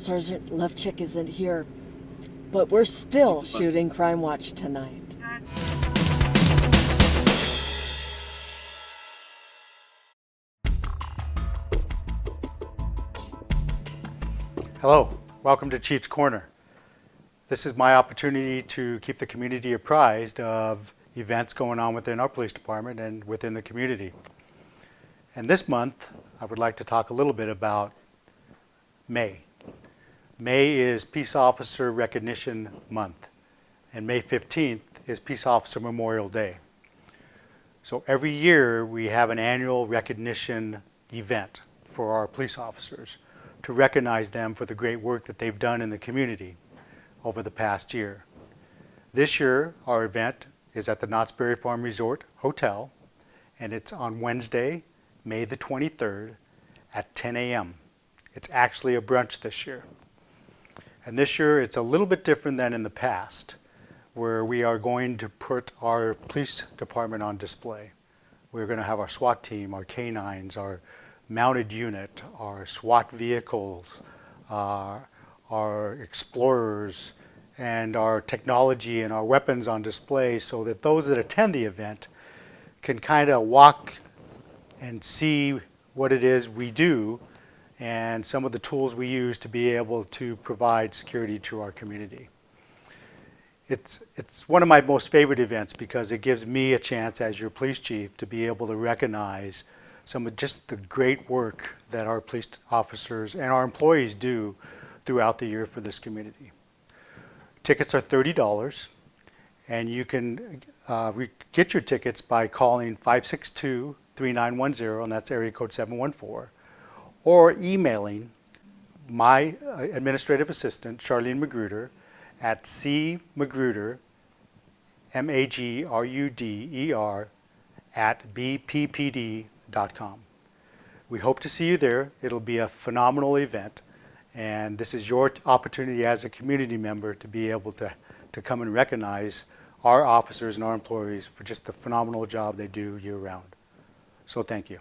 Sergeant Levchik isn't here, but we're still shooting Crime Watch tonight. Hello, welcome to Chief's Corner. This is my opportunity to keep the community apprised of events going on within our police department and within the community. And this month, I would like to talk a little bit about May. May is Peace Officer Recognition Month, and May 15th is Peace Officer Memorial Day. So every year we have an annual recognition event for our police officers to recognize them for the great work that they've done in the community over the past year. This year, our event is at the Knott's Berry Farm Resort Hotel, and it's on Wednesday, May the 23rd at 10 a.m. It's actually a brunch this year. And this year, it's a little bit different than in the past, where we are going to put our police department on display. We're going to have our SWAT team, our canines, our mounted unit, our SWAT vehicles, our explorers, and our technology and our weapons on display so that those that attend the event can kind of walk and see what it is we do and some of the tools we use to be able to provide security to our community. It's one of my most favorite events because it gives me a chance as your police chief to be able to recognize some of just the great work that our police officers and our employees do throughout the year for this community. Tickets are $30, and you can get your tickets by calling 562-3910, and that's area code 714, or emailing my administrative assistant, Charlene Magruder, at cmagruder, M-A-G-R-U-D-E-R, at bppd.com. We hope to see you there. It'll be a phenomenal event, and this is your opportunity as a community member to be able to come and recognize our officers and our employees for just the phenomenal job they do year-round. So thank you.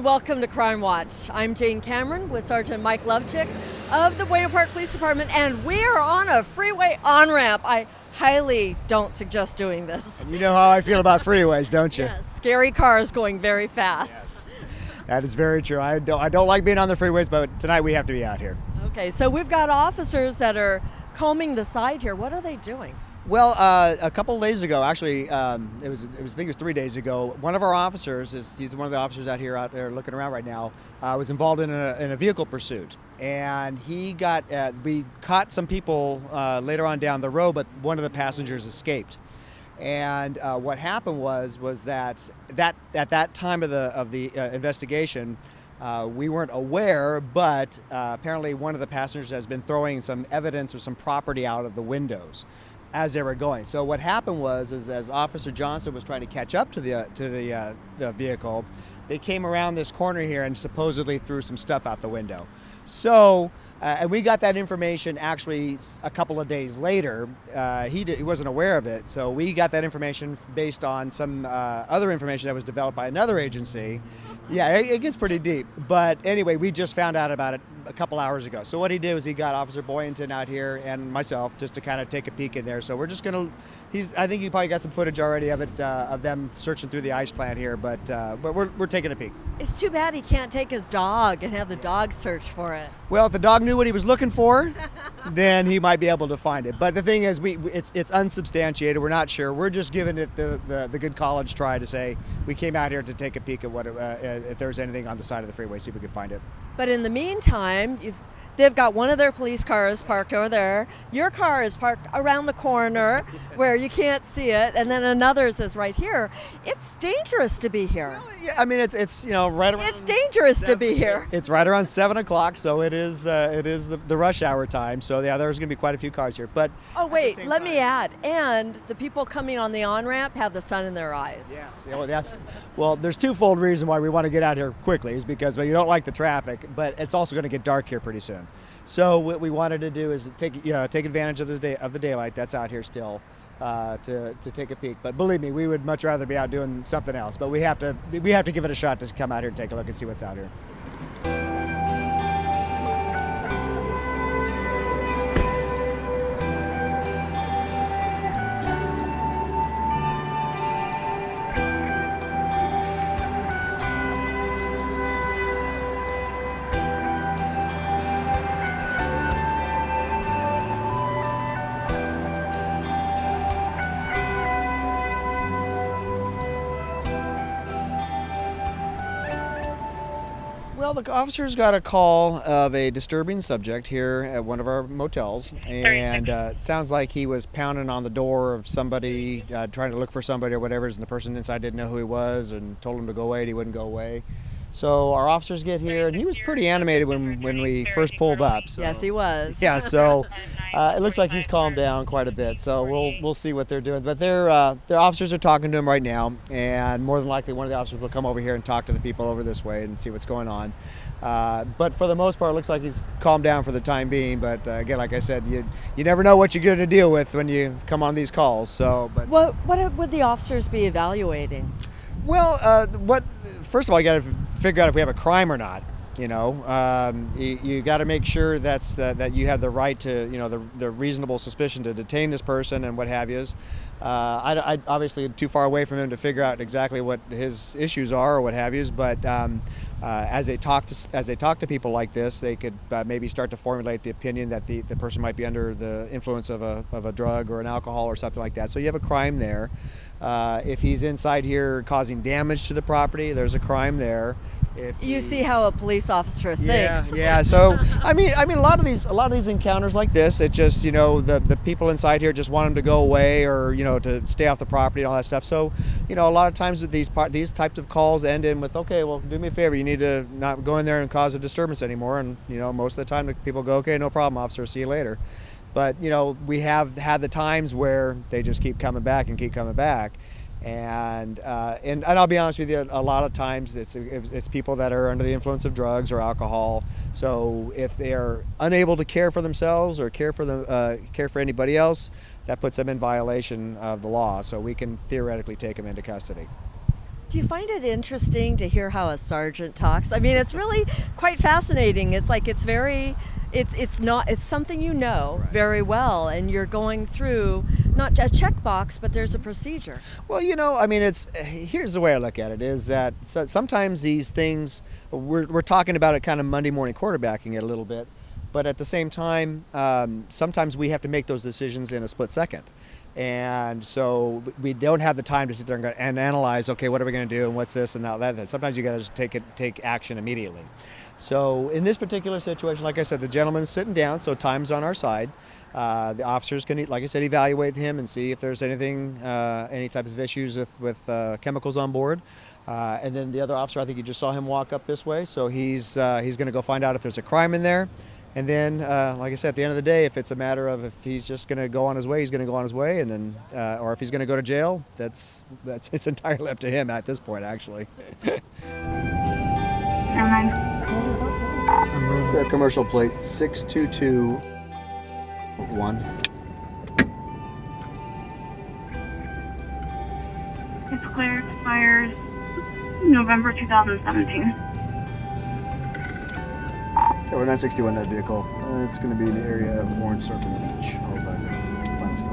and welcome to Crime Watch. I'm Jane Cameron with Sergeant Mike Levchik of the Buena Park Police Department, and we are on a freeway on-ramp. I highly don't suggest doing this. You know how I feel about freeways, don't you? Yes, scary cars going very fast. Yes. That is very true. I don't like being on the freeways, but tonight we have to be out here. Okay, so we've got officers that are combing the side here. What are they doing? Well, a couple of days ago, actually, I think it was 3 days ago. One of our officers, he's one of the officers out there looking around right now, was involved in a vehicle pursuit, and we caught some people later on down the road, but one of the passengers escaped. And what happened was that at that time of the investigation, we weren't aware, but apparently one of the passengers has been throwing some evidence or some property out of the windows as they were going. So what happened was as Officer Johnson was trying to catch up to the vehicle, they came around this corner here and supposedly threw some stuff out the window. So, and we got that information actually a couple of days later. He wasn't aware of it, so we got that information based on some other information that was developed by another agency. Yeah, it gets pretty deep. But anyway, we just found out about it a couple hours ago. So what he did was he got Officer Boynton out here and myself just to kind of take a peek in there. So we're just gonna. I think you probably got some footage already of it, of them searching through the ice plant here. But we're taking a peek. It's too bad he can't take his dog and have the dog search for it. Well, if the dog knew what he was looking for, then he might be able to find it. But the thing is, it's unsubstantiated. We're not sure. We're just giving it the good college try to say we came out here to take a peek at what if there's anything on the side of the freeway, see if we could find it. But in the meantime, they've got one of their police cars parked over there. Your car is parked around the corner where you can't see it, and then anot's is right here. It's dangerous to be here. Well, yeah, I mean it's right around. It's dangerous to be here. It's right around 7 o'clock, so it is the rush hour time. So yeah, there's going to be quite a few cars here. But oh wait, let me add. And the people coming on the on-ramp have the sun in their eyes. Yes. Yeah, well, there's twofold reason why we want to get out here quickly is because you don't like the traffic, but it's also going to get dark here pretty soon. So what we wanted to do is take advantage of the daylight that's out here still to take a peek. But believe me, we would much rather be out doing something else. But we have to give it a shot to come out here and take a look and see what's out here. Well, the officers got a call of a disturbing subject here at one of our motels, and it sounds like he was pounding on the door of somebody, trying to look for somebody or whatever, and the person inside didn't know who he was and told him to go away, and he wouldn't go away. So our officers get here, and he was pretty animated when we first pulled up. So. Yes, he was. Yeah, so it looks like he's calmed down quite a bit. So we'll see what they're doing. But their officers are talking to him right now, and more than likely one of the officers will come over here and talk to the people over this way and see what's going on. But for the most part, it looks like he's calmed down for the time being. But again, like I said, you never know what you're going to deal with when you come on these calls. So, but what would the officers be evaluating? Well, first of all, you got to figure out if we have a crime or not. You know, you got to make sure that you have the right to, the reasonable suspicion to detain this person and what have you. I obviously too far away from him to figure out exactly what his issues are or what have you. But as they talk to people like this, they could maybe start to formulate the opinion that the person might be under the influence of a drug or an alcohol or something like that. So you have a crime there. If he's inside here causing damage to the property, there's a crime there. You see how a police officer thinks. Yeah. So I mean, a lot of these encounters like this, it just the people inside here just want him to go away or to stay off the property and all that stuff. So a lot of times with these types of calls end in with, okay, well, do me a favor, you need to not go in there and cause a disturbance anymore. And most of the time the people go, okay, no problem, officer, see you later. But we have had the times where they just keep coming back and keep coming back. And I'll be honest with you, a lot of times it's people that are under the influence of drugs or alcohol. So if they're unable to care for themselves or care for anybody else, that puts them in violation of the law. So we can theoretically take them into custody. Do you find it interesting to hear how a sergeant talks? I mean, it's really quite fascinating. It's like it's very It's something you know very well, and you're going through not a checkbox, but there's a procedure. Well, I mean, here's the way I look at it is that sometimes these things, we're talking about it kind of Monday morning quarterbacking it a little bit, but at the same time, sometimes we have to make those decisions in a split second. And so we don't have the time to sit there and analyze, okay, what are we going to do and what's this and that. Sometimes you got to just take action immediately. So in this particular situation, like I said, the gentleman's sitting down, so time's on our side. The officers can, like I said, evaluate him and see if there's anything, any types of issues with chemicals on board. And then the other officer, I think you just saw him walk up this way, so he's going to go find out if there's a crime in there. And then, like I said, at the end of the day, if it's a matter of if he's just going to go on his way, he's going to go on his way, and then, or if he's going to go to jail, it's entirely up to him at this point, actually. It's a commercial plate 6221. It's clear, expires November 2017. So we're 961 that vehicle. It's going to be in the area of Orange Circle Beach. Hold on. Final stop.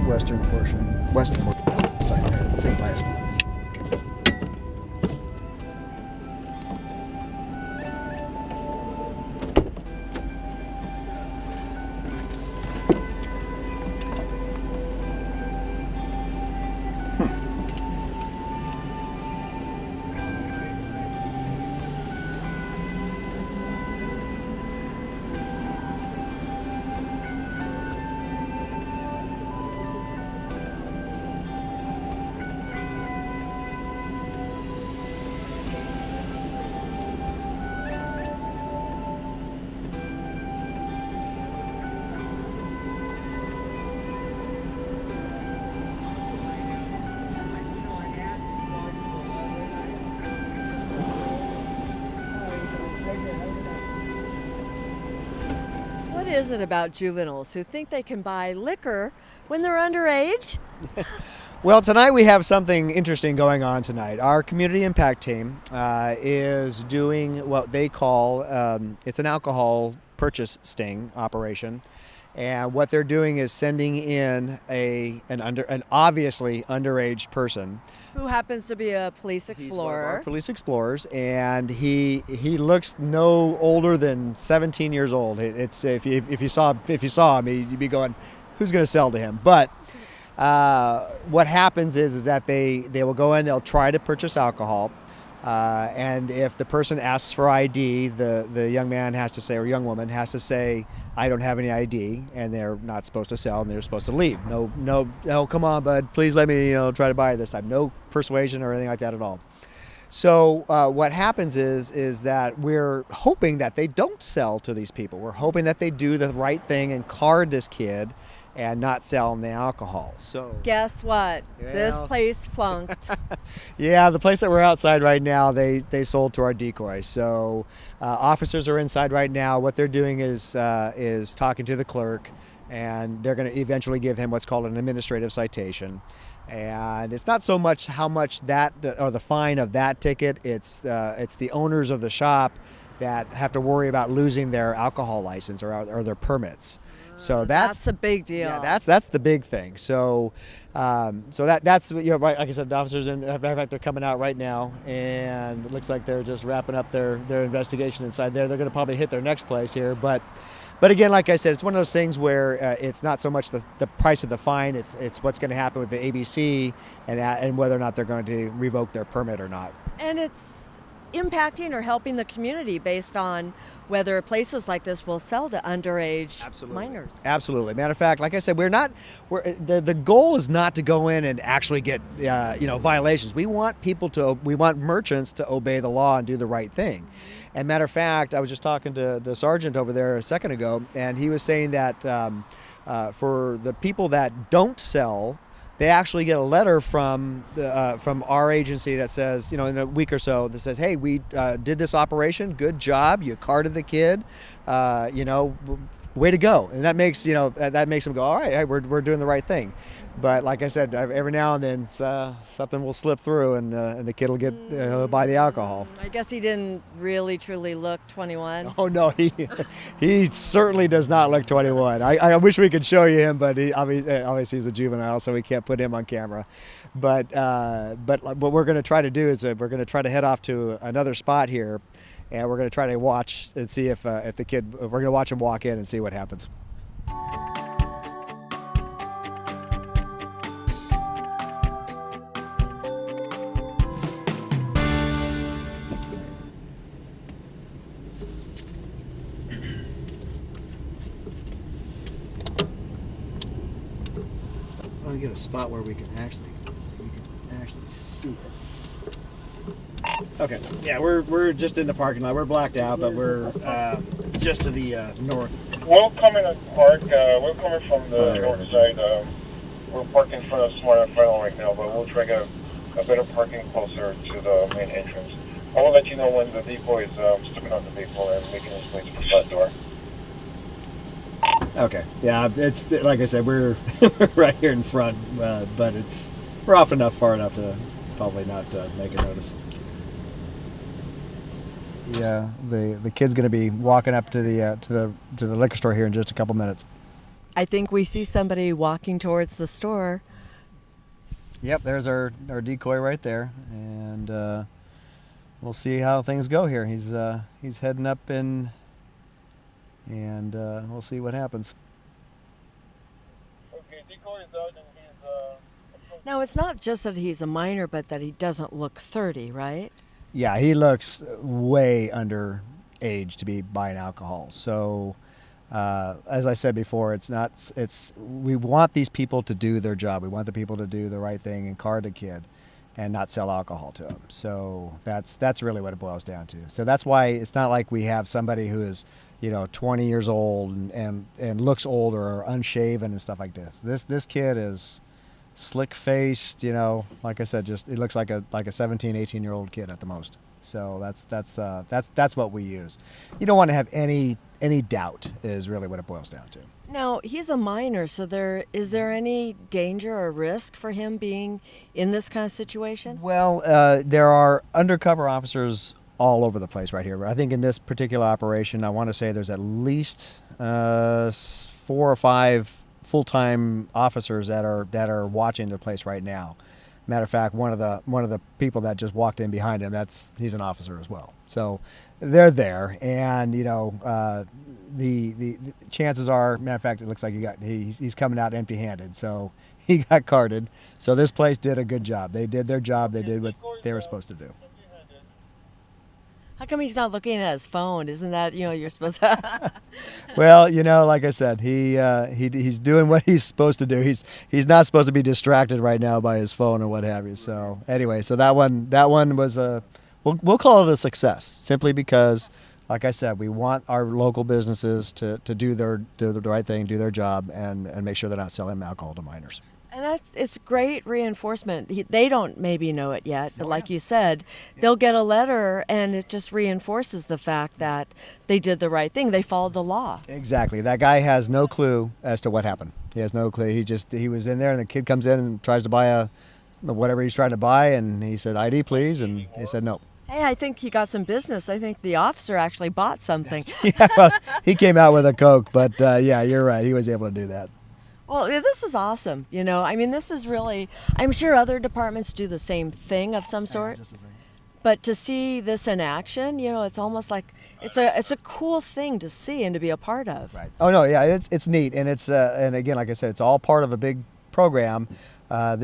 Western portion side there, same bias. What is it about juveniles who think they can buy liquor when they're underage? Well, tonight we have something interesting going on tonight. Our community impact team is doing what they call, it's an alcohol purchase sting operation. And what they're doing is sending in an obviously underage person. Who happens to be a police explorer. He's one of our police explorers, and he looks no older than 17 years old. It's if you saw him, you'd be going, who's going to sell to him? But what happens is that they will go in, they'll try to purchase alcohol, and if the person asks for ID, the young man has to say, or young woman has to say, I don't have any ID, and they're not supposed to sell, and they're supposed to leave. No, come on, bud, please let me try to buy it this time. No persuasion or anything like that at all. So what happens is that we're hoping that they don't sell to these people. We're hoping that they do the right thing and card this kid and not sell them the alcohol. So guess what? Yeah. This place flunked. Yeah, the place that we're outside right now, they sold to our decoy. So officers are inside right now. What they're doing is talking to the clerk, and they're going to eventually give him what's called an administrative citation. And it's not so much how much that or the fine of that ticket. It's the owners of the shop that have to worry about losing their alcohol license or their permits. So that's a big deal. Yeah, that's the big thing. So, that's right. Like I said, the officers they're coming out right now, and it looks like they're just wrapping up their investigation inside there. They're going to probably hit their next place here, but again, like I said, it's one of those things where it's not so much the price of the fine. It's what's going to happen with the ABC and whether or not they're going to revoke their permit or not. And it's impacting or helping the community based on whether places like this will sell to underage Absolutely. minors. Absolutely. Matter of fact, like I said, the goal is not to go in and actually get violations. We want merchants to obey the law and do the right thing. And matter of fact, I was just talking to the sergeant over there a second ago, and he was saying that for the people that don't sell, they actually get a letter from our agency that says, in a week or so, that says, hey, we did this operation, good job, you carded the kid, way to go. And that makes them go, all right, we're doing the right thing. But like I said, every now and then something will slip through, and the kid will get buy the alcohol. I guess he didn't really truly look 21. Oh no, he certainly does not look 21. I wish we could show you him, but obviously he's a juvenile, so we can't put him on camera. But what we're going to try to do is we're going to try to head off to another spot here, and we're going to try to watch and see if the kid. We're going to watch him walk in and see what happens. I'll get a spot where we can actually see it. Okay, yeah, we're just in the parking lot. We're blacked out, but we're just to the north. We'll come in and park. We're coming from the north side. We're parking in front of Smart and Final right now, but we'll try to get a bit of parking closer to the main entrance. I will let you know when the vehicle is stepping out the vehicle and making its way to the front door. Okay, yeah, it's like I said, we're right here in front, but we're far enough to probably not make a notice. Yeah, the kid's going to be walking up to the liquor store here in just a couple minutes. I think we see somebody walking towards the store. Yep, there's our decoy right there, and we'll see how things go here. He's heading up in. And we'll see what happens. Okay, decoy is out and he's... Now, it's not just that he's a minor, but that he doesn't look 30, right? Yeah, he looks way under age to be buying alcohol. So, as I said before, we want these people to do their job. We want the people to do the right thing and card the kid and not sell alcohol to him. So that's really what it boils down to. So that's why it's not like we have somebody who is 20 years old and looks old or unshaven and stuff like this. This kid is slick-faced, like I said, just it looks like a 17, 18-year-old kid at the most. So that's what we use. You don't want to have any doubt is really what it boils down to. Now, he's a minor, so is there any danger or risk for him being in this kind of situation? Well, there are undercover officers all over the place right here. I think in this particular operation, I want to say there's at least 4 or 5 full-time officers that are watching the place right now. Matter of fact, one of the people that just walked in behind him, he's an officer as well. So they're there, and the chances are, matter of fact, it looks like he's coming out empty-handed. So he got carded. So this place did a good job. They did their job. They did what they were supposed to do. How come he's not looking at his phone? Isn't that, you're supposed to... Well, like I said, he's doing what he's supposed to do. He's not supposed to be distracted right now by his phone or what have you. So anyway, so that one was we'll call it a success, simply because, like I said, we want our local businesses to do the right thing, do their job, and make sure they're not selling alcohol to minors. And it's great reinforcement. They don't maybe know it yet, but like you said, they'll get a letter, and it just reinforces the fact that they did the right thing. They followed the law. Exactly. That guy has no clue as to what happened. He has no clue. He was in there, and the kid comes in and tries to buy whatever he's trying to buy, and he said, "ID, please," and he said no. Hey, I think he got some business. I think the officer actually bought something. Yeah, well, he came out with a Coke, but yeah, you're right. He was able to do that. Well, this is awesome. This is really, I'm sure other departments do the same thing of some sort. Just the same. But to see this in action, it's almost like it's a cool thing to see and to be a part of. Right. Oh no, yeah, it's neat, and it's and again, like I said, it's all part of a big program. All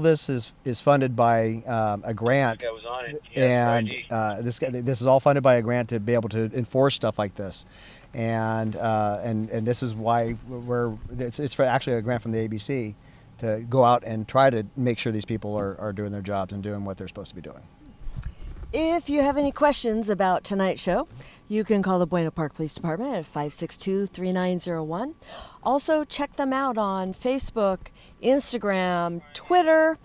this is funded by a grant, That was on it. and ID. this is all funded by a grant to be able to enforce stuff like this, and this is why it's actually a grant from the ABC to go out and try to make sure these people are doing their jobs and doing what they're supposed to be doing. If you have any questions about tonight's show, you can call the Buena Park Police Department at 562-3901. Also, check them out on Facebook, Instagram, Twitter,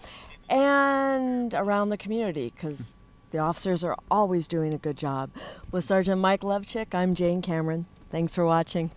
and around the community, because the officers are always doing a good job. With Sergeant Mike Lovchick, I'm Jane Cameron. Thanks for watching.